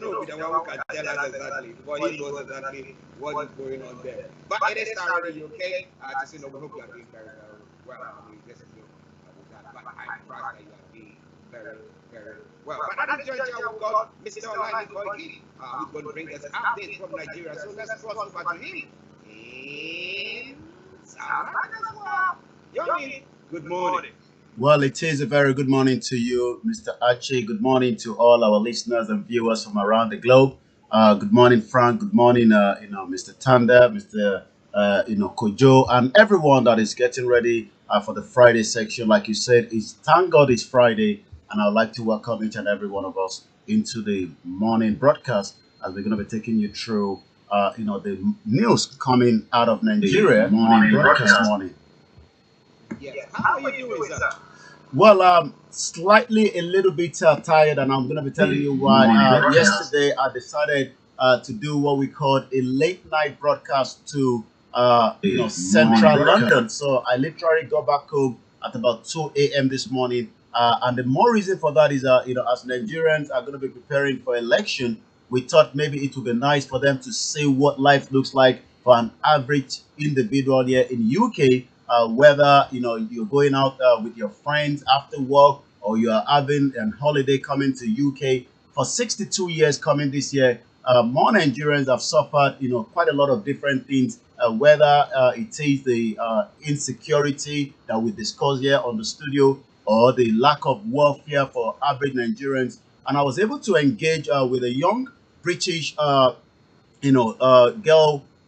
know will be the one who can tell us exactly, because he knows exactly what is going on there. But it is already okay. To say, no, we hope you are doing very, very well. I mean, just look with that. But I trust that you are doing very, very well. But at this juncture, we've got Mr. KOIKIMEDIA, who's going to bring us updates from Nigeria. So let's cross over to him. Yomi, good morning. Well, it is a very good morning to you, Mr. Archie. Good morning to all our listeners and viewers from around the globe. Good morning, Frank. Good morning, Mr. Tanda, Mr. Kojo, and everyone that is getting ready for the Friday section. Like you said, it's thank God it's Friday, and I'd like to welcome each and every one of us into the morning broadcast as we're going to be taking you through, the news coming out of Nigeria. Morning broadcast morning. Yes. How are you doing, sir? Well, slightly a little bit tired, and I'm going to be telling you why. Yesterday, I decided to do what we called a late night broadcast to central London. So I literally got back home at about 2 a.m. this morning. And the more reason for that is, as Nigerians are going to be preparing for election, we thought maybe it would be nice for them to see what life looks like for an average individual here in UK. Whether you're going out with your friends after work, or you are having a holiday coming to UK. For 62 years coming this year, more Nigerians have suffered quite a lot of different things, whether it is the insecurity that we discuss here on the studio, or the lack of welfare for average Nigerians. And I was able to engage with a young British girl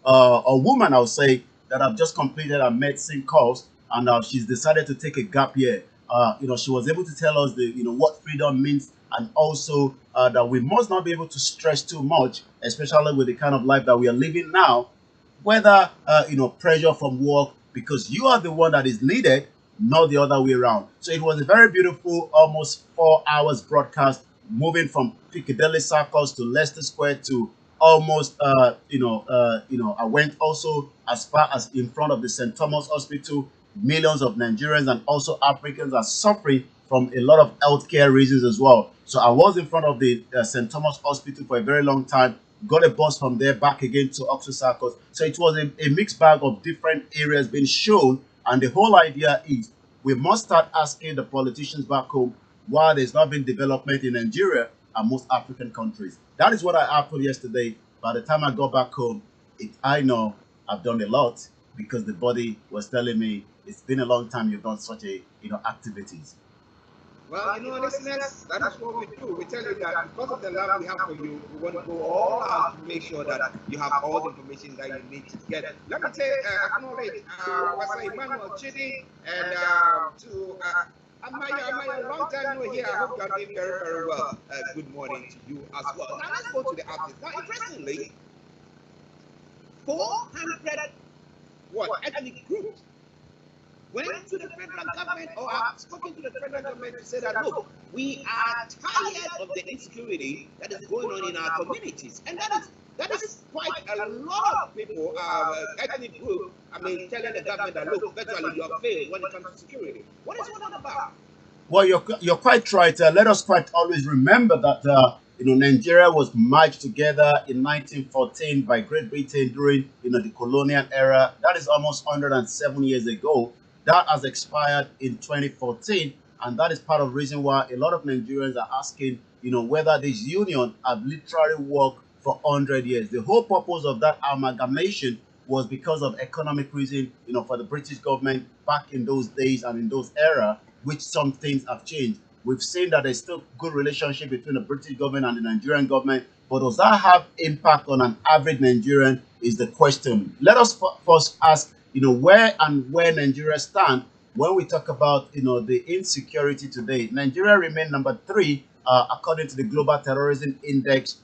or woman, I'll say, that have just completed her medicine course, and she's decided to take a gap year. She was able to tell us what freedom means, and also that we must not be able to stress too much, especially with the kind of life that we are living now. Whether pressure from work, because you are the one that is needed, not the other way around. So it was a very beautiful, almost 4 hours broadcast, moving from Piccadilly Circus to Leicester Square to almost I went also as far as in front of the St. Thomas Hospital. Millions of Nigerians and also Africans are suffering from a lot of healthcare reasons as well. So I was in front of the St. Thomas Hospital for a very long time, got a bus from there back again to Oxford Circus. So it was a mixed bag of different areas being shown, and the whole idea is we must start asking the politicians back home why there's not been development in Nigeria and most African countries. That is what I happened yesterday. By the time I got back home, I know I've done a lot, because the body was telling me it's been a long time you've done such a activities. Well, listeners, that is what we do. We tell you that because of the love we have for you, we want to go all out to make sure that you have all the information that you need to get. Let me acknowledge Pastor Emmanuel Chidi, and to Amaya, long time no here. I hope you are doing very, very well. Good morning to you as well. Now let's go to the updates. Now, interestingly, 400 ethnic groups went to the federal government, or have spoken to the federal government to say that, look, we are tired of the insecurity that is going on in our communities. And that is quite a lot of people, ethnic group, telling the government that, look, virtually you have failed when it comes to security. What is going on about? Well, you're quite right. Let us quite always remember that Nigeria was merged together in 1914 by Great Britain during the colonial era. That is almost 107 years ago. That has expired in 2014, and that is part of the reason why a lot of Nigerians are asking, whether this union have literally worked for 100 years. The whole purpose of that amalgamation was because of economic reason, for the British government back in those days and in those era, which some things have changed. We've seen that there's still good relationship between the British government and the Nigerian government, but does that have impact on an average Nigerian is the question. Let us first ask, where Nigeria stand when we talk about, the insecurity today. Nigeria remain number 3 according to the Global Terrorism Index.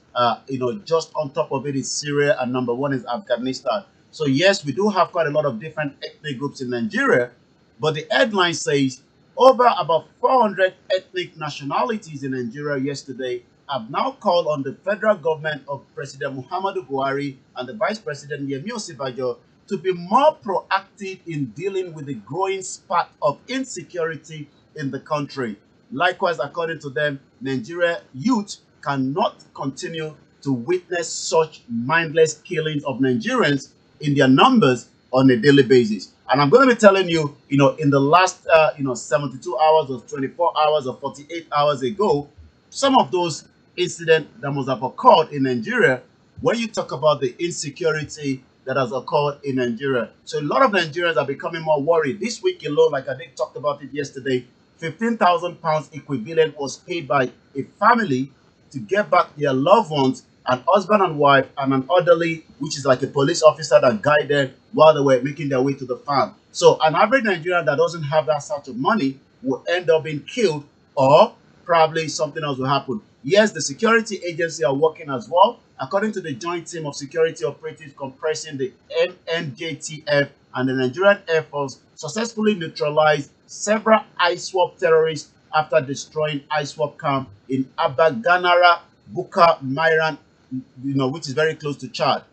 Just on top of it is Syria, and number 1 is Afghanistan. So yes, we do have quite a lot of different ethnic groups in Nigeria, but the headline says over about 400 ethnic nationalities in Nigeria yesterday have now called on the federal government of President Muhammadu Buhari and the Vice President Yemi Osinbajo to be more proactive in dealing with the growing spat of insecurity in the country. Likewise, according to them, Nigeria youth cannot continue to witness such mindless killings of Nigerians in their numbers on a daily basis. And I'm going to be telling you, in the last, 72 hours or 24 hours or 48 hours ago, some of those incidents that must have occurred in Nigeria when you talk about the insecurity that has occurred in Nigeria. So a lot of Nigerians are becoming more worried. This week alone, like I did talked about it yesterday, £15,000 equivalent was paid by a family to get back their loved ones, an husband and wife, and an orderly, which is like a police officer that guided while they were making their way to the farm. So an average Nigerian that doesn't have that sort of money will end up being killed, or probably something else will happen. Yes, the security agency are working as well. According to the Joint Team of Security Operatives comprising the NJTF and the Nigerian Air Force, successfully neutralized several ISWAP terrorists after destroying ISWAP camp in Abaganara, Buka, Myran, which is very close to Chad.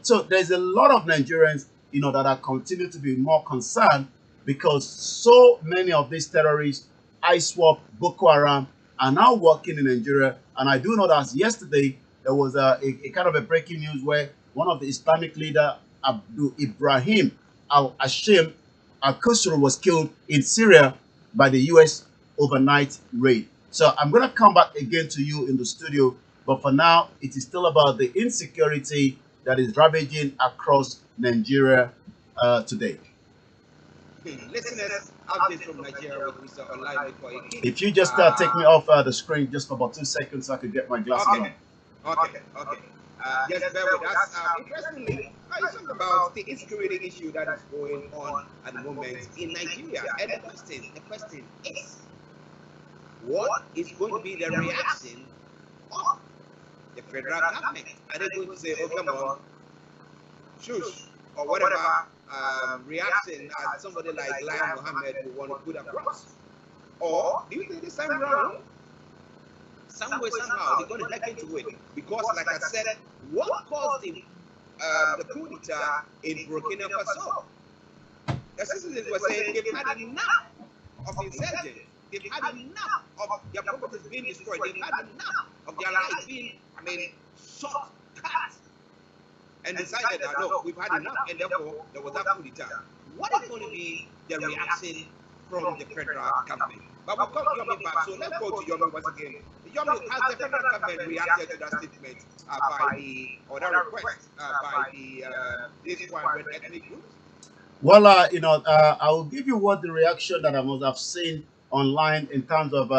So there's a lot of Nigerians, that are continue to be more concerned because so many of these terrorists, ISWAP, Boko Haram, are now working in Nigeria. And I do know that yesterday there was a kind of a breaking news where one of the Islamic leader, Abdul Ibrahim al-Hashim al-Qusr, was killed in Syria by the U.S. overnight raid. So I'm going to come back again to you in the studio, but for now, it is still about the insecurity that is ravaging across Nigeria today. Listeners, updates from Nigeria with Mr. Olaimeko. If you just take me off the screen just for about 2 seconds so I could get my glasses on. Okay. Just bear with us. Interestingly, I talked about the insecurity issue that is going on at the moment in Nigeria. And the question is, what is going to be the reaction of the federal government? Are they going to say, oh, come on, shush, or whatever reaction that somebody like Lai Mohammed will want to put across? Or do you think this time around, some way, somehow, they're going to hack into it? Because, like I said, what caused the coup d'etat in Burkina Faso? The citizens were saying they've had enough of insurgents. They've had enough of their properties being destroyed. They've had enough of their lives being, shot, cut, and decided that, no, we've had enough, and therefore there was that coup d'etat. What is going to be the reaction from the federal government? But we'll come to Yomi back, so let's go to Yomi once again. Yomi, has the federal government reacted to that statement or that request by these red ethnic groups? Well, I will give you what the reaction that I must have seen online in terms of,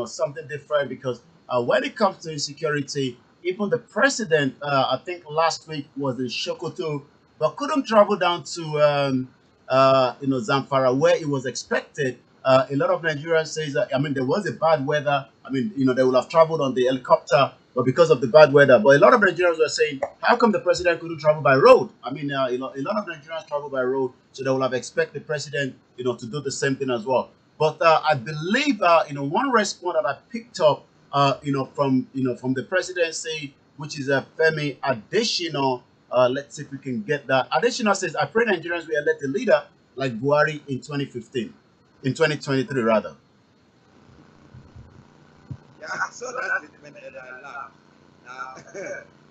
something different, because when it comes to insecurity, even the president, I think last week was in Sokoto, but couldn't travel down to, Zamfara, where it was expected. A lot of Nigerians say that, there was a bad weather. They would have traveled on the helicopter, but because of the bad weather. But a lot of Nigerians were saying, how come the president couldn't travel by road? A lot of Nigerians travel by road, so they would have expected the president, to do the same thing as well. But I believe, one response that I picked up, from the presidency, which is Femi Adesina. Let's see if we can get that. Adesina says, I pray Nigerians will elect a leader like Buhari in 2015. In 2023, rather. Yeah, so that's statement that I love. Now,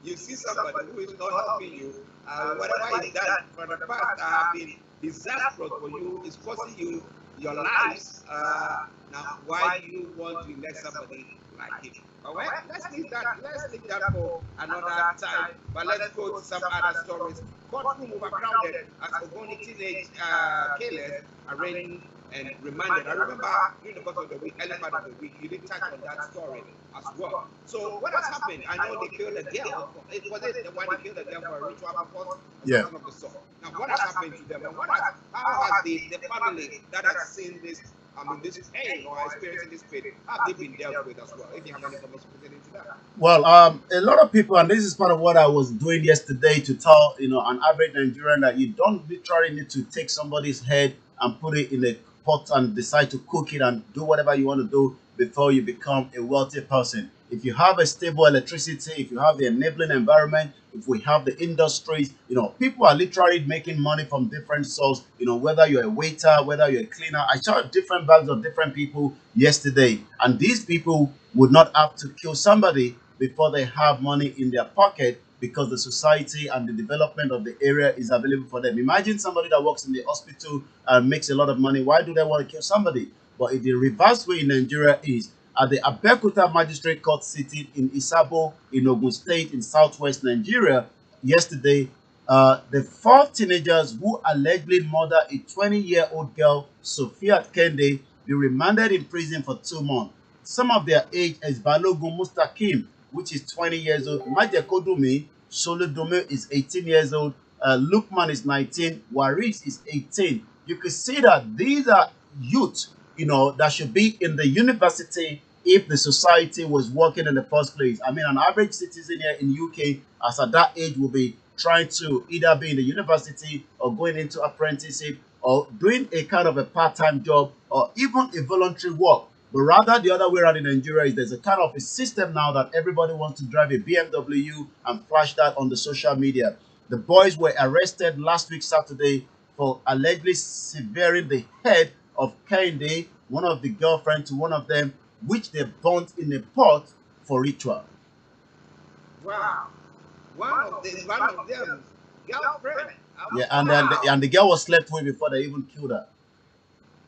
you see somebody who is not helping you, whatever is done for the past have been disastrous for you, is costing you your lives. Now, why do you want to elect somebody like him? All right, let's leave that for another time. But let's go to some other stories. Courtroom overcrowded as Ogoni teenage killers arraigned and remanded. I remember during the course of the week, early part of the week, you did touch on that story as well. So what has happened? I know they killed a girl. Was it the one they killed a girl for a ritual purpose? Yeah. Of the sort. Now, what has happened to them? And how has the family that has seen this, this pain or experiencing this pain, have they been dealt with as well? If you have any information pertaining to that. Well, a lot of people, and this is part of what I was doing yesterday, to tell an average Nigerian that you don't literally need to take somebody's head and put it in a pot and decide to cook it and do whatever you want to do before you become a wealthy person. If you have a stable electricity, if you have the enabling environment, if we have the industries, people are literally making money from different sources, whether you're a waiter, whether you're a cleaner. I saw different bags of different people yesterday, and these people would not have to kill somebody before they have money in their pocket because the society and the development of the area is available for them. Imagine somebody that works in the hospital and makes a lot of money. Why do they want to kill somebody? But in the reverse way in Nigeria is at the Abeokuta Magistrate Court sitting in Isabo in Ogun State in southwest Nigeria yesterday, the 4 teenagers who allegedly murdered a 20-year-old girl, Sophia Kende, be remanded in prison for 2 months. Some of their age is Balogun Mustakim, which is 20 years old. Majekodumi Solodome is 18 years old. Lukman is 19. Waris is 18. You can see that these are youth, that should be in the university if the society was working in the first place. I mean, an average citizen here in UK, as at that age, will be trying to either be in the university or going into apprenticeship or doing a kind of a part-time job or even a voluntary work. But rather the other way around in Nigeria is there's a kind of a system now that everybody wants to drive a BMW and flash that on the social media. The boys were arrested last week Saturday for allegedly severing the head of Kende, one of the girlfriends to one of them, which they burnt in a pot for ritual. Wow. One of them girlfriend. Yeah, and the girl was slept with before they even killed her.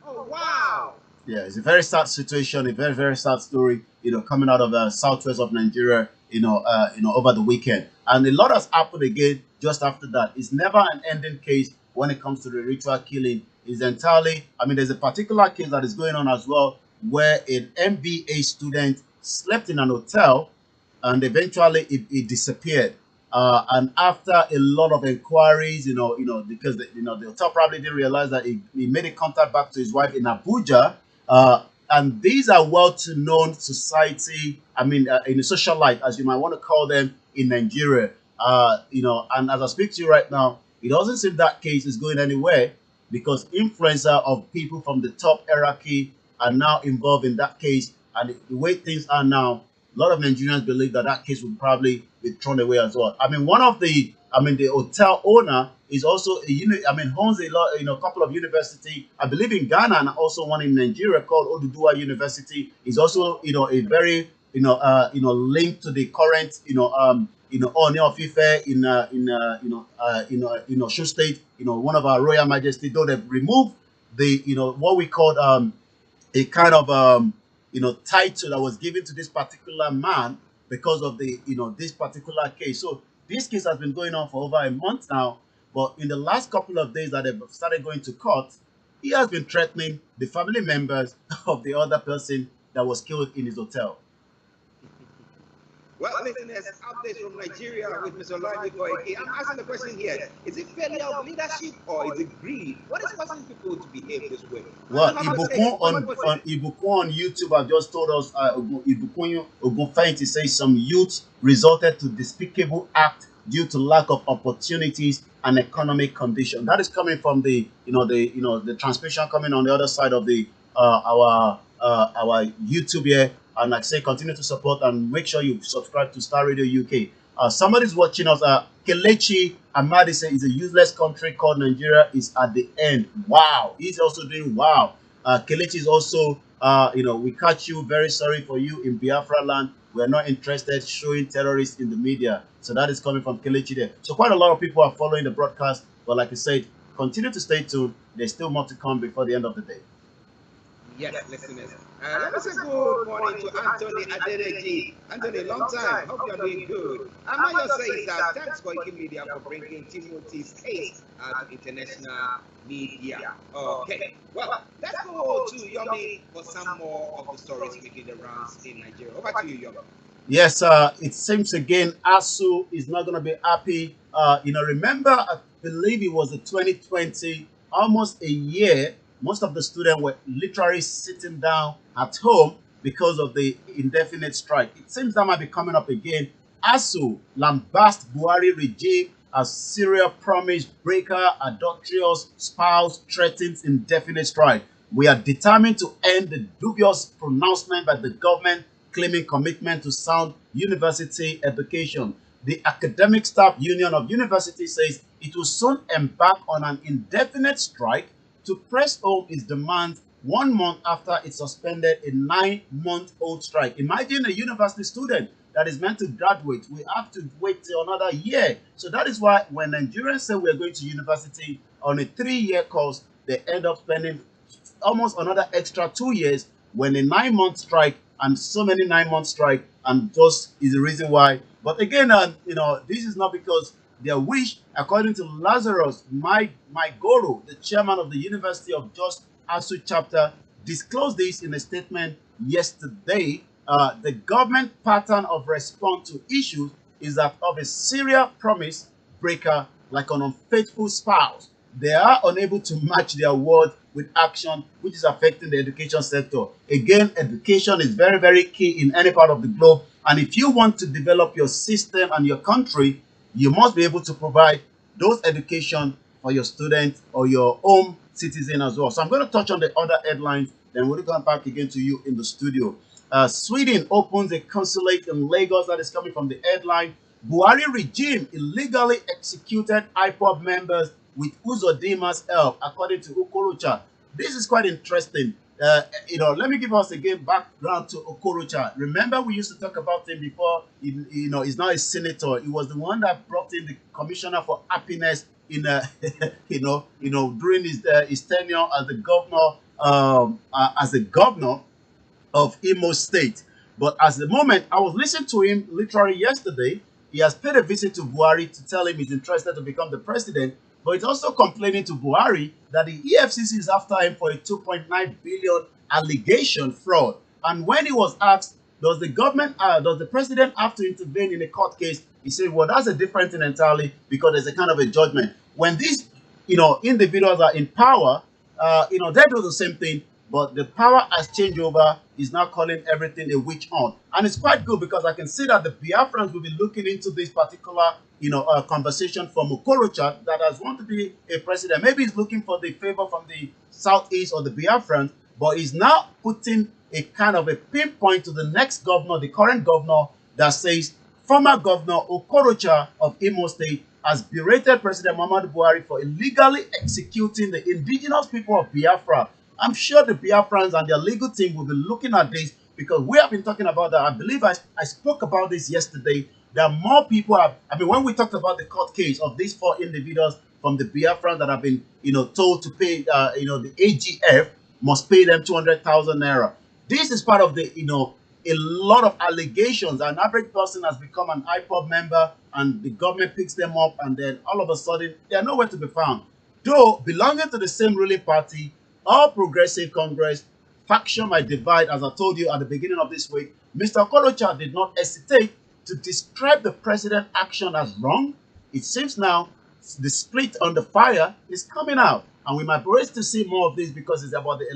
Oh wow. Yeah, it's a very sad situation, a very, very sad story, coming out of the southwest of Nigeria, over the weekend. And a lot has happened again just after that. It's never an ending case when it comes to the ritual killing. It's entirely, there's a particular case that is going on as well, where an MBA student slept in an hotel and eventually it disappeared. And after a lot of inquiries, because the hotel probably didn't realize that he made a contact back to his wife in Abuja. And these are well-to-known society, in the social life, as you might want to call them in Nigeria. And as I speak to you right now, it doesn't seem that case is going anywhere because influencer of people from the top hierarchy are now involved in that case. And the way things are now, a lot of Nigerians believe that case will probably be thrown away as well. One of the hotel owner is also owns a couple of university. I believe in Ghana and also one in Nigeria called Oduduwa University. Is also a very linked to the current Ooni of Ife in Osun State. One of our Royal Majesty. Though they've removed the what we called a kind of title that was given to this particular man because of the this particular case. So this case has been going on for over a month now, but in the last couple of days that they've started going to court, he has been threatening the family members of the other person that was killed in his hotel. Well, listeners, updates from Nigeria with Mr. Olani Koiki. I'm asking the question here: is it failure of leadership or is it greed? What is causing people to behave this way? Well, Igboho on YouTube have just told us Igboho Ogunfeyin says some youth resulted to despicable act due to lack of opportunities and economic condition. That is coming from the the transmission coming on the other side of the our YouTube here. And like I say, continue to support and make sure you subscribe to Star Radio UK. Somebody's watching us. Kelechi Amadi says it's a useless country called Nigeria is at the end. Wow. He's also doing wow. Kelechi is also, we catch you. Very sorry for you in Biafra land. We're not interested showing terrorists in the media. So that is coming from Kelechi there. So quite a lot of people are following the broadcast. But like I said, continue to stay tuned. There's still more to come before the end of the day. Yes, listeners. Let me say good morning to Anthony Adedeji. Anthony, long time. Hope you're doing good. And my just says that thanks KOIKIMEDIA for bringing Timothy's case to international media. Okay. Well, let's go to Yomi for some more of the stories making the rounds in Nigeria. Over to you, Yomi. Yes, it seems again ASU is not going to be happy. Remember, I believe it was 2020, almost a year. Most of the students were literally sitting down at home because of the indefinite strike. It seems that might be coming up again. ASU lambast Buhari regime as serial promise breaker, adulterous spouse threatens indefinite strike. We are determined to end the dubious pronouncement by the government claiming commitment to sound university education. The Academic Staff Union of University says it will soon embark on an indefinite strike to press home its demands 1 month after it suspended a 9-month-old strike. Imagine a university student that is meant to graduate, we have to wait till another year. So that is why when Nigerians say we're going to university on a 3-year course, they end up spending almost another extra 2 years when a 9-month strike and so many 9-month strike, and just is the reason why. But again, this is not because their wish. According to Lazarus my Goro, the chairman of the University of Just ASU chapter, disclosed this in a statement yesterday. The government pattern of response to issues is that of a serial promise breaker, like an unfaithful spouse. They are unable to match their word with action, which is affecting the education sector. Again, education is very, very key in any part of the globe. And if you want to develop your system and your country, you must be able to provide those education for your students or your home citizen as well. So I'm going to touch on the other headlines, then we'll come back again to you in the studio. Sweden opens a consulate in Lagos. That is coming from the headline. Buhari regime illegally executed IPOB members with Uzodima's help, according to Okorocha. This is quite interesting. Let me give us again background to Okorocha. Remember, we used to talk about him before. He's now a senator. He was the one that brought in the commissioner for happiness in, during his tenure as the governor of Imo State. But at the moment, I was listening to him literally yesterday. He has paid a visit to Buhari to tell him he's interested to become the president, but he's also complaining to Buhari that the EFCC is after him for a 2.9 billion allegation fraud. And when he was asked, does the president have to intervene in a court case? He said, well, that's a different thing entirely, because there's a kind of a judgment. When these, individuals are in power, they do the same thing, but the power has changed over. Is now calling everything a witch hunt. And it's quite good, because I can see that the Biafrans will be looking into this particular, conversation from Okorocha that has wanted to be a president. Maybe he's looking for the favor from the southeast or the Biafrans, but he's now putting a kind of a pinpoint to the next governor, the current governor, that says former governor Okorocha of Imo State has berated President Muhammadu Buhari for illegally executing the indigenous people of Biafra. I'm sure the Biafrans and their legal team will be looking at this, because we have been talking about that. I believe I spoke about this yesterday. There are more people when we talked about the court case of these 4 individuals from the Biafrans that have been, told to pay, the AGF must pay them 200,000 naira. This is part of the, a lot of allegations. An average person has become an IPOB member, and the government picks them up, and then all of a sudden, they are nowhere to be found. Though belonging to the same ruling party, All Progressive Congress, faction might divide, as I told you at the beginning of this week. Mr. Okorocha did not hesitate to describe the president's action as wrong. It seems now the split on the fire is coming out, and we might be ready to see more of this, because it's about the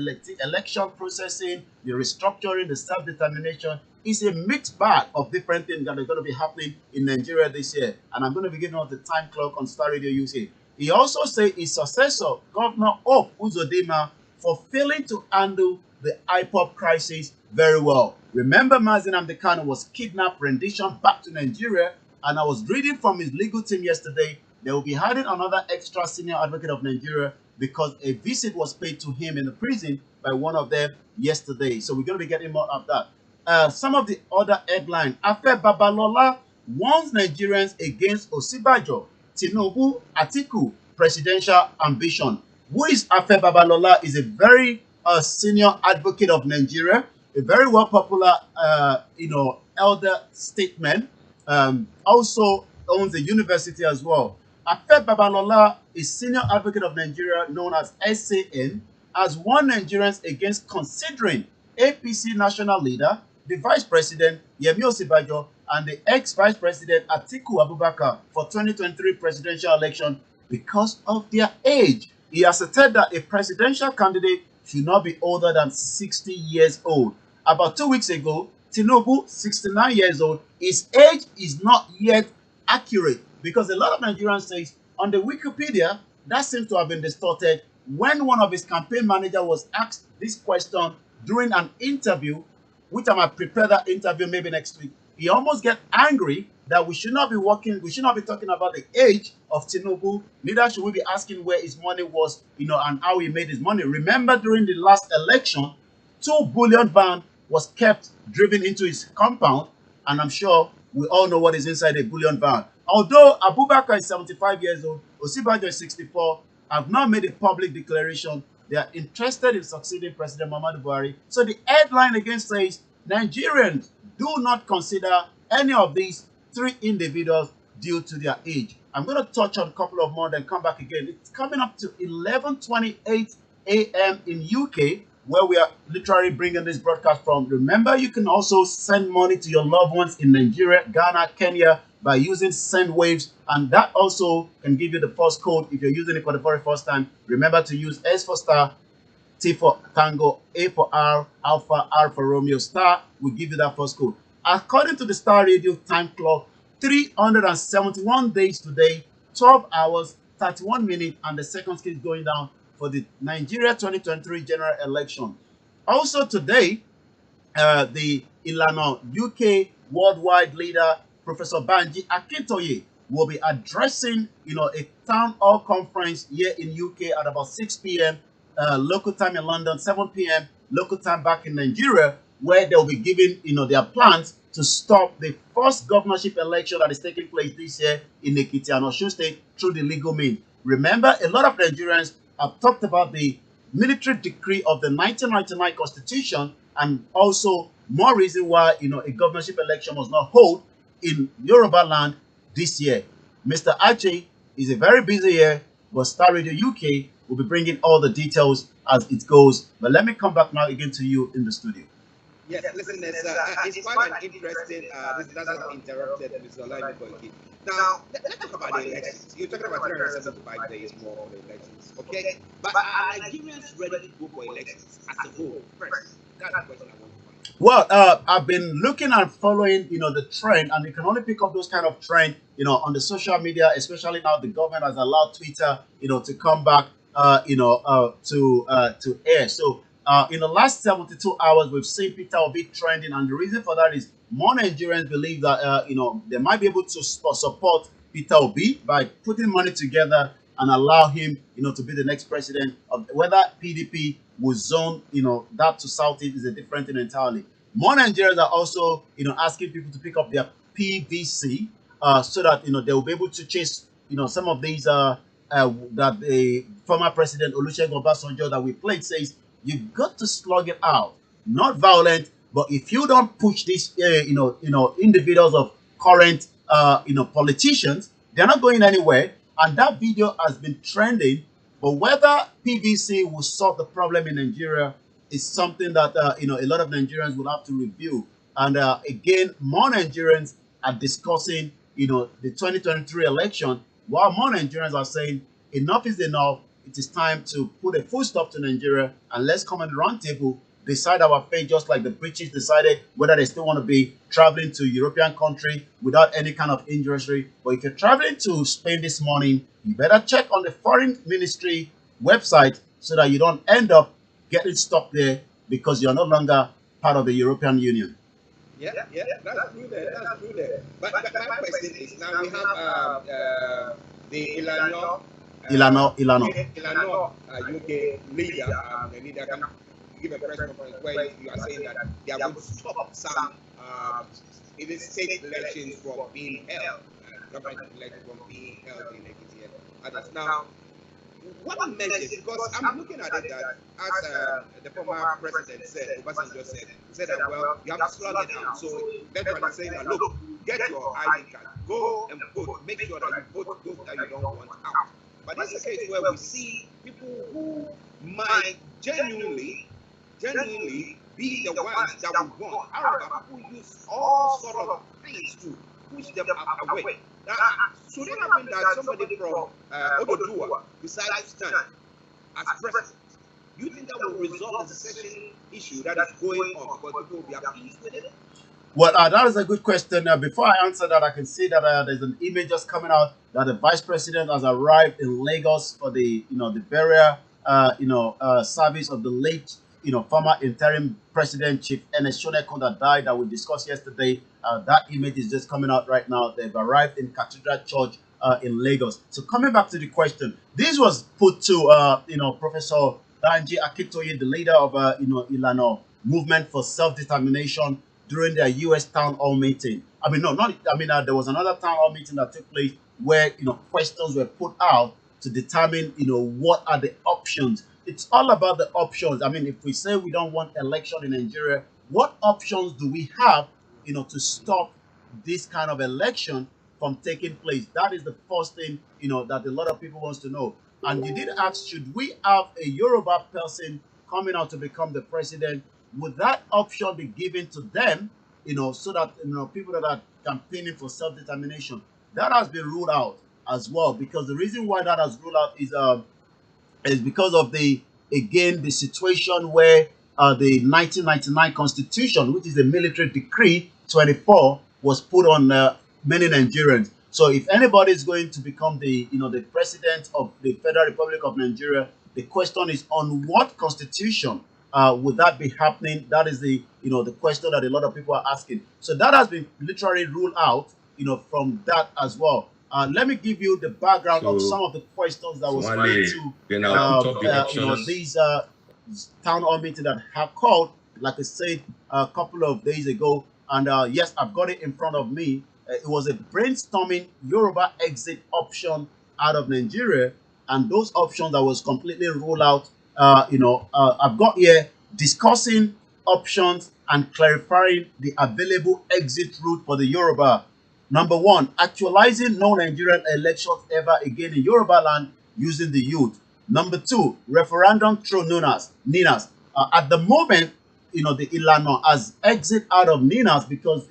election processing, the restructuring, the self-determination. It's a mixed bag of different things that are going to be happening in Nigeria this year, and I'm going to be giving out the time clock on Star Radio UK. He also said his successor, Governor Hope Uzodinma, for failing to handle the IPOB crisis very well. Remember, Mazi Nnamdi Kanu was kidnapped, rendition back to Nigeria, and I was reading from his legal team yesterday. They will be hiring another extra senior advocate of Nigeria, because a visit was paid to him in the prison by one of them yesterday. So we're going to be getting more of that. Some of the other headlines. Afe Babalola warns Nigerians against Osibajo, Tinubu, Atiku presidential ambition. Who is Afe Babalola? Is a very senior advocate of Nigeria, a very well popular, elder statesman. Also owns a university as well. Afe Babalola is senior advocate of Nigeria, known as SAN, has warned Nigerians against considering APC national leader, the vice president Yemi Osibajo, and the ex-vice president Atiku Abubakar for 2023 presidential election because of their age. He has asserted that a presidential candidate should not be older than 60 years old. About 2 weeks ago, Tinubu, 69 years old, his age is not yet accurate, because a lot of Nigerians say on the Wikipedia that seems to have been distorted. When one of his campaign manager was asked this question during an interview, which I might prepare that interview maybe next week, he almost get angry that we should not be talking about the age of Tinubu, neither should we be asking where his money was, and how he made his money. Remember, during the last election, 2 bullion van was kept driven into his compound, and I'm sure we all know what is inside a bullion van. Although Abubakar is 75 years old, Osibajo is 64, have not made a public declaration. They are interested in succeeding President Muhammadu Buhari. So the headline again says, Nigerians do not consider any of these three individuals due to their age. I'm going to touch on a couple of more, then come back again. It's coming up to 11:28 a.m. in UK, where we are literally bringing this broadcast from. Remember, you can also send money to your loved ones in Nigeria, Ghana, Kenya by using SendWaves, and that also can give you the first code if you're using it for the very first time. Remember to use S for star, T for Tango, A for R, Alpha, R for Romeo, star will give you that first code. According to the Star Radio time clock, 371 days today, 12 hours, 31 minutes, and the seconds keep going down for the Nigeria 2023 general election. Also today, the Ilana UK worldwide leader, Professor Banji Akintoye, will be addressing, a town hall conference here in UK at about 6 p.m. Local time in London, 7 p.m. local time back in Nigeria, where they'll be giving, their plans to stop the first governorship election that is taking place this year in Ekiti and Osun State through the legal means. Remember, a lot of Nigerians have talked about the military decree of the 1999 Constitution, and also more reason why, a governorship election was not hold in Yoruba land this year. Mr. Ache is a very busy year, but Star Radio UK will be bringing all the details as it goes. But let me come back now again to you in the studio. Yes, listen, it's quite an interesting. That's not interrupted, Mr. Olaimi Koiki. Now, let's talk about the elections. You're talking about 375 days more for the elections, okay? But are Nigerians ready to go for elections as a whole? First, that's the question I want to find. Well, I've been looking and following, the trend, and you can only pick up those kind of trend, on the social media, especially now the government has allowed Twitter, to come back, to air. So, in the last 72 hours, we've seen Peter Obi trending, and the reason for that is more Nigerians believe that they might be able to support Peter Obi by putting money together and allow him, to be the next president. Of whether PDP will zone, that to Southeast is a different thing entirely. More Nigerians are also, asking people to pick up their PVC, so that they will be able to chase, some of these that the former president Olusegun Obasanjo that we played says. You've got to slug it out, not violent. But if you don't push these, individuals of current, politicians, they're not going anywhere. And that video has been trending. But whether PVC will solve the problem in Nigeria is something that a lot of Nigerians will have to review. And again, more Nigerians are discussing, the 2023 election, while more Nigerians are saying enough is enough. It is time to put a full stop to Nigeria, and let's come on the round table, decide our fate, just like the British decided whether they still want to be traveling to European country without any kind of injury. But if you're traveling to Spain this morning, you better check on the foreign ministry website so that you don't end up getting stuck there because you're no longer part of the European Union. Yeah, that's true there. That's true there. But my question is, now we have the Ilano UK leader, the leader can give a press conference where you are saying that they are going to stop some even state elections from being held, government elections from being held in Ekiti and others. Now, what measures? Because I'm looking at it that, as the former president said, Obasanjo said, he said that, well, you have to slug it out. So veterans saying that, look, get your ID card, go and vote, make sure that you vote those that you don't want out. But this is a case where we see people who might genuinely be the ones that we want. However, people use all sort of things to push them away. Now, should it happen that somebody from Ododuwa decides to stand as president, do you think that will resolve the secession issue that is going on because people will be appeased with it? Well, that is a good question. Before I answer that, I can see that there's an image just coming out that the vice president has arrived in Lagos for the, the burial, service of the late, former interim president Chief Ernest Shoneko that died that we discussed yesterday. That image is just coming out right now. They've arrived in Cathedral Church in Lagos. So coming back to the question, this was put to, Professor Banji Akintoye, the leader of, Ilano Movement for Self-Determination, during their U.S. town hall meeting. I mean, no, not. I mean, there was another town hall meeting that took place where questions were put out to determine what are the options. It's all about the options. I mean, if we say we don't want election in Nigeria, what options do we have, to stop this kind of election from taking place? That is the first thing, that a lot of people wants to know. And you did ask, should we have a Yoruba person coming out to become the president? Would that option be given to them, so that people that are campaigning for self-determination? That has been ruled out as well, because the reason why that has ruled out is because of the situation where the 1999 Constitution, which is a military decree 24, was put on many Nigerians. So if anybody is going to become the president of the Federal Republic of Nigeria, the question is, on what constitution would that be happening? That is the question that a lot of people are asking. So that has been literally ruled out, from that as well. Let me give you the background of some of the questions that was put to then I'll put up the options. these town hall meeting that have called, like I said a couple of days ago. And yes, I've got it in front of me. It was a brainstorming Yoruba exit option out of Nigeria, and those options that was completely ruled out. I've got here discussing options and clarifying the available exit route for the Yoruba. Number one, actualizing no Nigerian elections ever again in Yoruba land using the youth. Number two, referendum through Ninas. At the moment, the Ilano has exit out of Ninas because,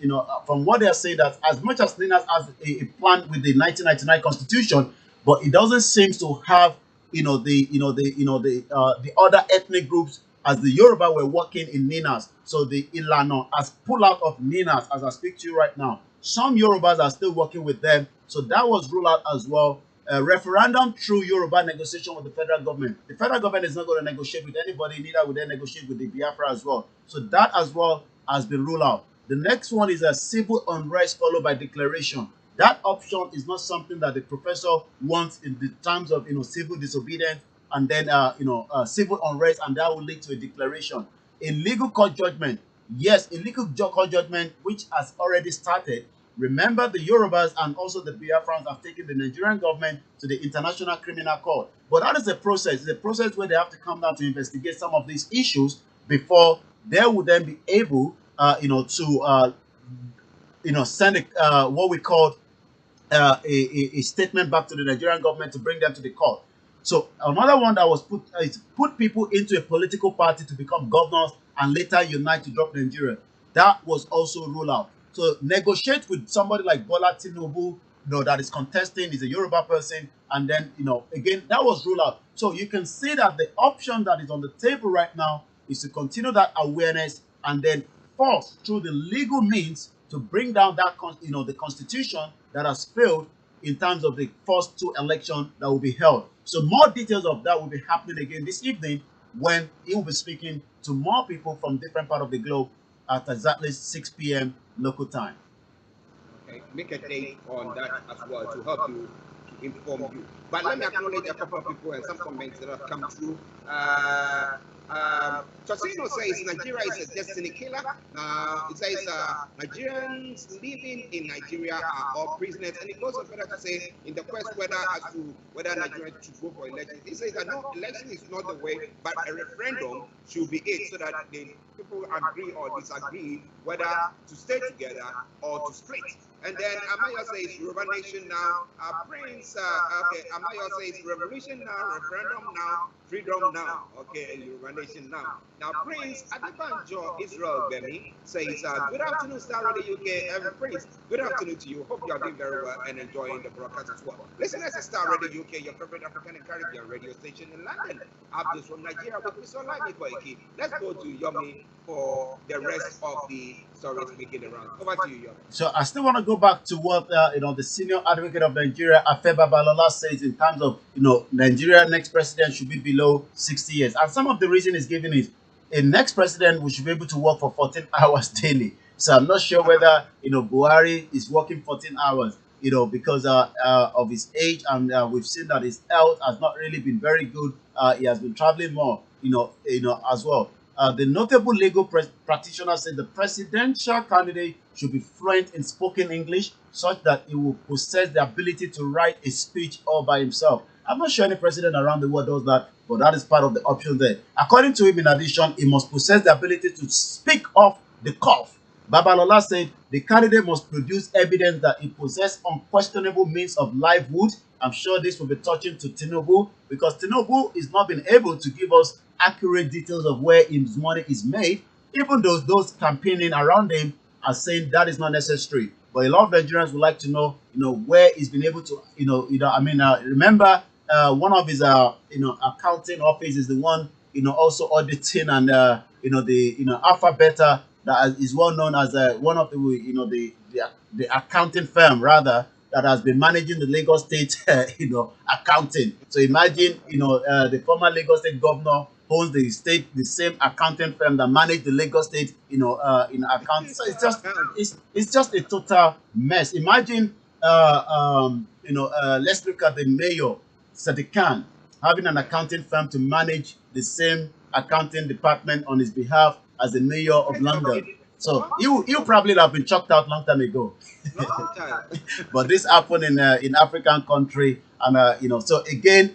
from what they are saying, that as much as Ninas has a plan with the 1999 Constitution, but it doesn't seem to have, the other ethnic groups as the Yoruba were working in Ninas. So the Ilano has pulled out of Ninas as I speak to you right now. Some Yorubas are still working with them. So that was ruled out as well. Referendum through Yoruba negotiation with the federal government. The federal government is not going to negotiate with anybody, neither will they negotiate with the Biafra as well. So that as well has been ruled out. The next one is a civil unrest followed by declaration. That option is not something that the professor wants in the terms of civil disobedience and then civil unrest, and that will lead to a declaration. A legal court judgment. Yes, a legal court judgment which has already started. Remember, the Yorubas and also the Biafrans have taken the Nigerian government to the International Criminal Court. But that is a process. It's a process where they have to come down to investigate some of these issues before they would then be able, to, send what we call a statement back to the Nigerian government to bring them to the court. So another one that was put is put people into a political party to become governors and later unite to drop Nigeria. That was also ruled out. So negotiate with somebody like Bola Tinubu, that is contesting, is a Yoruba person, and then again that was ruled out. So you can see that the option that is on the table right now is to continue that awareness and then force through the legal means to bring down that the constitution that has failed in terms of the first two elections that will be held. So more details of that will be happening again this evening when he will be speaking to more people from different parts of the globe at exactly 6 p.m. local time. Okay, make a date on that as well to help you, to inform you. But let me acknowledge a couple of people and some comments that have come through. Tosino says Nigeria is a destiny killer. It says Nigerians living in Nigeria are all prisoners, and it goes on further to say in the quest as to whether Nigerians should go for elections. It says that no, election is not the way, but a referendum should be it, so that the people agree or disagree whether to stay together or to split. And then Amaya says Yoruba Nation now. Prince, okay, Amaya says revolution now, referendum now, freedom now. Okay, Yoruba Nation now. Now Prince Adebanjo Israel Bemi says good afternoon, Star Radio UK. Prince, good afternoon to you. Hope you are doing very well and enjoying the broadcast as well. Listeners to Star Radio UK, your favorite African and Caribbean radio station in London. Abdus from Nigeria with Mr. Olami Koiki. Let's go to Yomi for the rest of the stories making around. Over to you, Yomi. So I still want to go back to what the senior advocate of Nigeria, FEBAURY, says in terms of Nigeria next president should be below 60 years, and some of the reason is given is a next president we should be able to work for 14 hours daily. So I'm not sure whether Buhari is working 14 hours, because of his age, and we've seen that his health has not really been very good. He has been traveling more, as well. The notable legal practitioner said the presidential candidate should be fluent in spoken English such that he will possess the ability to write a speech all by himself. I'm not sure any president around the world does that, but that is part of the option there. According to him, in addition, he must possess the ability to speak off the cuff. Babalola said the candidate must produce evidence that he possesses unquestionable means of livelihood. I'm sure this will be touching to Tinubu because Tinubu is not been able to give us accurate details of where his money is made, even though those campaigning around him are saying that is not necessary. But a lot of Nigerians would like to know, where he's been able to, remember one of his, accounting office is the one, also auditing and, Alpha Beta that is well known as one of the accounting firm rather that has been managing the Lagos State, accounting. So imagine, the former Lagos State governor owns the same accounting firm that managed the Lagos State, in accounting. So it's just a total mess. Imagine, let's look at the mayor, Sadiq Khan, having an accounting firm to manage the same accounting department on his behalf as the mayor of London. So you probably have been chucked out long time ago. But this happened in African country, and so again,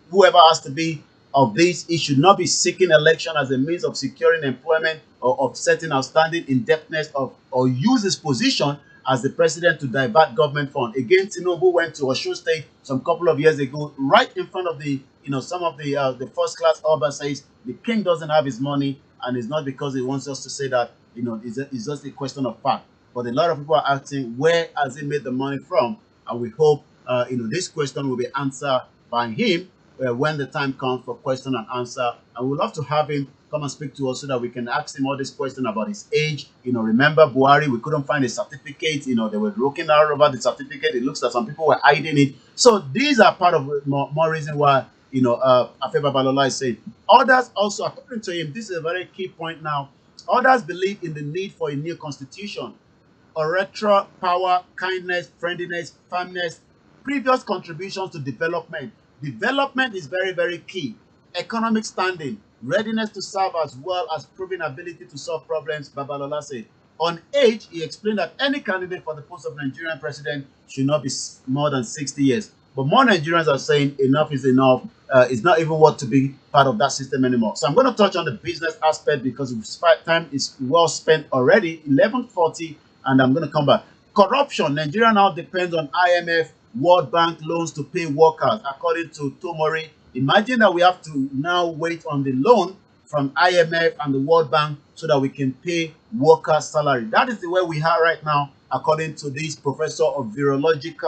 whoever has to be of this, he should not be seeking election as a means of securing employment or offsetting outstanding indebtedness or use his position as the president to divert government fund. Again, Tinubu went to Osun State some couple of years ago, right in front of the some of the first class urban says the king doesn't have his money, and it's not because he wants us to say that it's just a question of fact. But a lot of people are asking where has he made the money from, and we hope this question will be answered by him when the time comes for question and answer. And we'd love to have him come and speak to us so that we can ask him all these questions about his age. Remember Buhari, we couldn't find a certificate. They were looking out over the certificate. It looks like some people were hiding it. So these are part of more reason why Afeba Balola is saying. Others also, according to him, this is a very key point now. Others believe in the need for a new constitution. Orator, power, kindness, friendliness, firmness, previous contributions to development. Development is very, very key. Economic standing, readiness to serve as well as proven ability to solve problems, Babalola said. On age, he explained that any candidate for the post of Nigerian president should not be more than 60 years. But more Nigerians are saying enough is enough. It's not even worth to be part of that system anymore. So I'm going to touch on the business aspect because time is well spent already, 11:40, and I'm going to come back. Corruption. Nigeria now depends on IMF, World Bank loans to pay workers, according to Tomori. Imagine that we have to now wait on the loan from IMF and the World Bank so that we can pay workers' salary. That is the way we are right now, according to this professor of virologic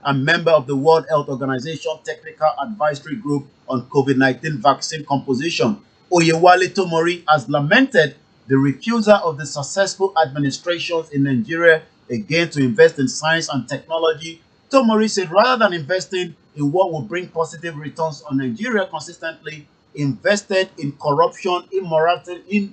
and member of the World Health Organization Technical Advisory Group on COVID-19 vaccine composition. Oyewale Tomori has lamented the refusal of the successful administrations in Nigeria again to invest in science and technology. Tomori said rather than investing in what will bring positive returns on Nigeria consistently, invested in corruption, immorality,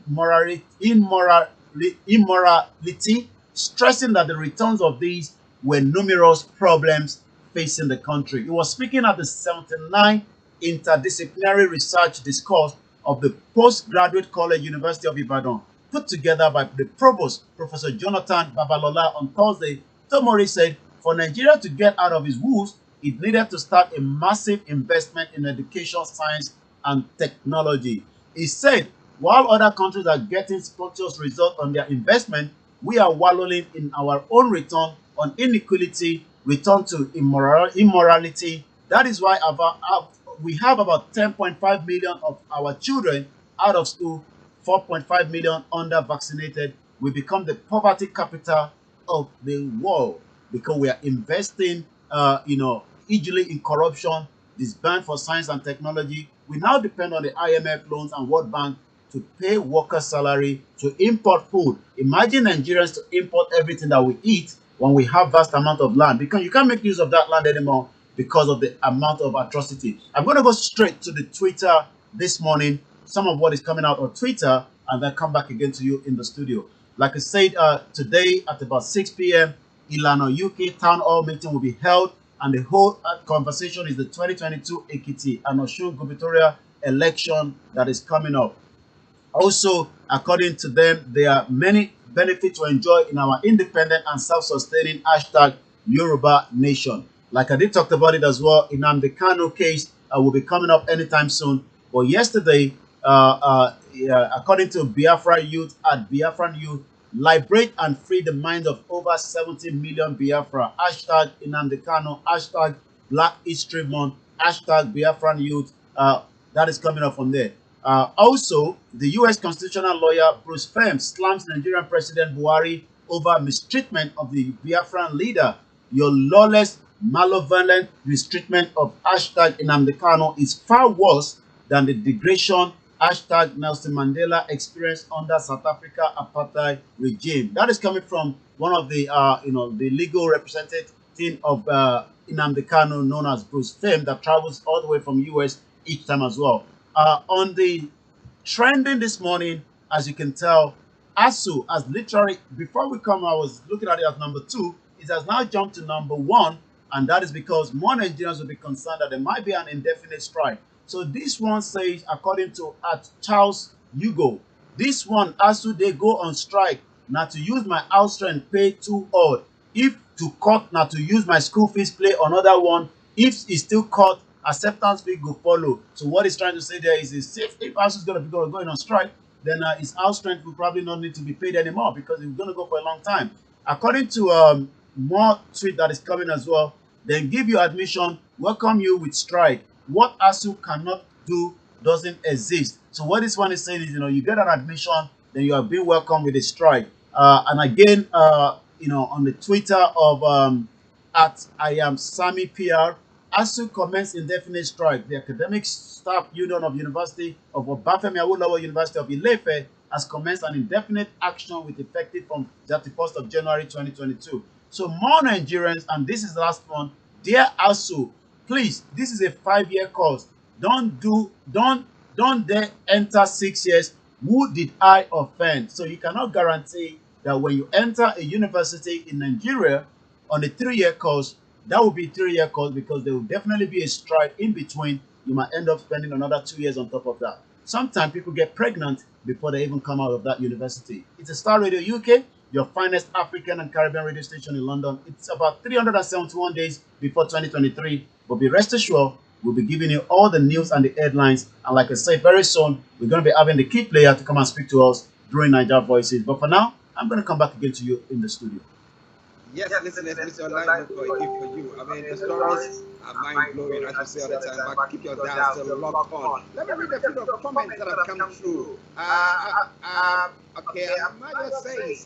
stressing that the returns of these were numerous problems facing the country. He was speaking at the 79th Interdisciplinary Research Discourse of the Postgraduate College University of Ibadan, put together by the provost, Professor Jonathan Babalola, on Thursday. Tomori said for Nigeria to get out of its woes, it needed to start a massive investment in education, science, and technology. He said, while other countries are getting spurious results on their investment, we are wallowing in our own return on inequality, return to immorality. That is why we have about 10.5 million of our children out of school, 4.5 million under vaccinated. We become the poverty capital of the world because we are investing, hugely in corruption, disband for science and technology. We now depend on the IMF loans and World Bank to pay workers' salary, to import food. Imagine Nigerians to import everything that we eat when we have vast amount of land, because you can't make use of that land anymore because of the amount of atrocity. I'm going to go straight to the Twitter this morning, some of what is coming out on Twitter, and then come back again to you in the studio. Like I said, today at about 6 p.m., Ilana UK Town Hall meeting will be held, and the whole conversation is the 2022 Ekiti and Osun gubernatorial election that is coming up. Also, according to them, there are many benefits to enjoy in our independent and self-sustaining hashtag Yoruba Nation. Like I did talk about it as well, in the Kano case will be coming up anytime soon. But yesterday, yeah, according to Biafra Youth at Biafran Youth, liberate and free the minds of over 70 million Biafra. Hashtag Nnamdi Kano, hashtag Black History Month, hashtag Biafran Youth. That is coming up from there. Also, the U.S. constitutional lawyer Bruce Fem slams Nigerian President Buhari over mistreatment of the Biafran leader. Your lawless, malevolent mistreatment of hashtag Nnamdi Kanu is far worse than the degradation hashtag Nelson Mandela experienced under South Africa apartheid regime. That is coming from one of the the legal representative of Nnamdi Kanu, known as Bruce Fem, that travels all the way from U.S. each time as well. On the trending this morning, as you can tell, ASU has literally, before we come, I was looking at it as number 2. It has now jumped to number 1, and that is because more Nigerians will be concerned that there might be an indefinite strike. So this one says, according to at Charles Hugo, this one, ASU, they go on strike. Now to use my house rent, pay too odd. If to cut, now to use my school fees, play another one. If it's still cut, acceptance fee go follow. So what he's trying to say there is if ASU is going to be going on strike, then his house rent will probably not need to be paid anymore because it's going to go for a long time. According to more tweet that is coming as well, then give you admission, welcome you with strike. What ASU cannot do doesn't exist. So what this one is saying is, you get an admission, then you are being welcomed with a strike. And again, on the Twitter of at I am Sammy PR, ASU commenced indefinite strike. The Academic Staff Union of University of Obafemi Awolowo University of Ilefe has commenced an indefinite action with effective from 31st of January 2022. So more Nigerians, and this is the last one, dear ASU, please, this is a 5-year course. Don't dare enter 6 years. Who did I offend? So you cannot guarantee that when you enter a university in Nigeria on a 3-year course, that will be a 3-year course, because there will definitely be a strike in between. You might end up spending another 2 years on top of that. Sometimes people get pregnant before they even come out of that university. It's a Star Radio UK, your finest African and Caribbean radio station in London. It's about 371 days before 2023, but be rest assured, we'll be giving you all the news and the headlines. And like I said, very soon, we're going to be having the key player to come and speak to us during Niger Voices. But for now, I'm going to come back again to you in the studio. Yes, listeners, Mr. Online for you. I mean, the stories are mind-blowing, as you say all the time, but keep your dials still locked on. Let me read a few of the comments that have come through. Okay, Amaya says,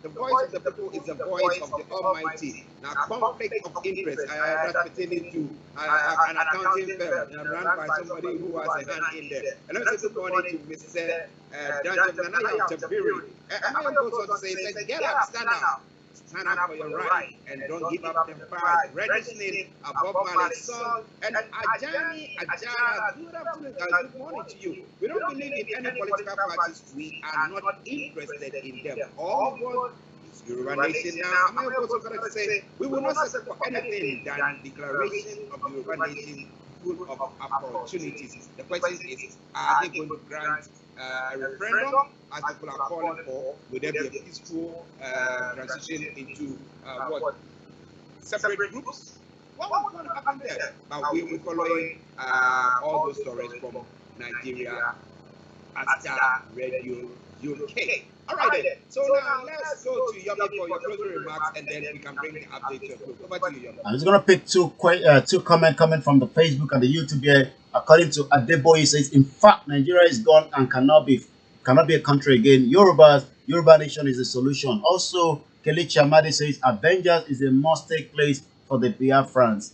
the voice of the people is the voice of the Almighty. Now, conflict of interest, that's pertaining to an accounting firm run by somebody who has a hand in there. And let me say good morning to Mr. Nanaya Tabiri. Amaya goes on to say, get up, stand up. Stand up for your right and don't give up the fight. Registering above Mali's song and Ajani Ajara. Good afternoon, good morning to you. We don't believe in any political parties. We are not interested in them. All we want is Yoruba Nation now. I'm also going to say we will not settle for anything than declaration of Yoruba Nation full of opportunities. The question is, are they going to grant a referendum, as people are calling for? Will there be a peaceful transition into what? Separate groups? What will going to happen there? But we will be following all those stories from Nigeria at Star Radio UK. All right, then. So now let's go to Yomi for your closing remarks, and then we can bring the update to a close. Over to you, Yomi. I'm just going to pick two comments coming from the Facebook and the YouTube here. According to Adeboye, he says, in fact, Nigeria is gone and cannot be a country again. Yoruba Nation is the solution. Also, Kelechi Amadi says, Avengers is a must-take place for the Biafrans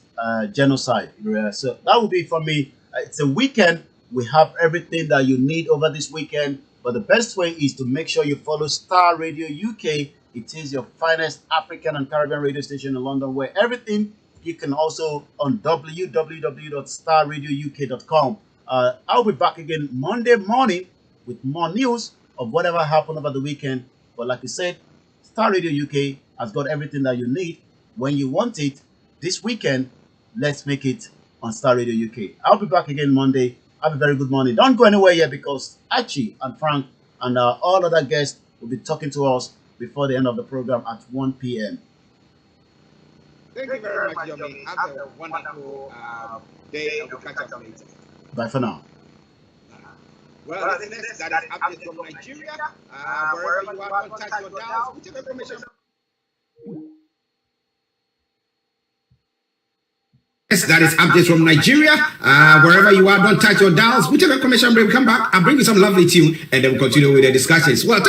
genocide. So that will be for me. It's a weekend. We have everything that you need over this weekend. But the best way is to make sure you follow Star Radio UK. It is your finest African and Caribbean radio station in London, where everything you can also on www.starradiouk.com. I'll be back again Monday morning with more news of whatever happened over the weekend. But like I said, Star Radio UK has got everything that you need when you want it. This weekend, let's make it on Star Radio UK. I'll be back again Monday. Have a very good morning. Don't go anywhere yet because Archie and Frank and all other guests will be talking to us before the end of the program at 1 p.m. Thank you very much, Yomi. Have a wonderful day, and we'll catch up later. Bye for now. Well, listeners, that is updates from Nigeria. Wherever you are, don't touch your dials. Whichever information. Yes, that is updates from Nigeria. Wherever you are, don't touch your dials. Whichever information break, come back. I'll bring you some lovely tune, and then we'll continue with the discussions. Well,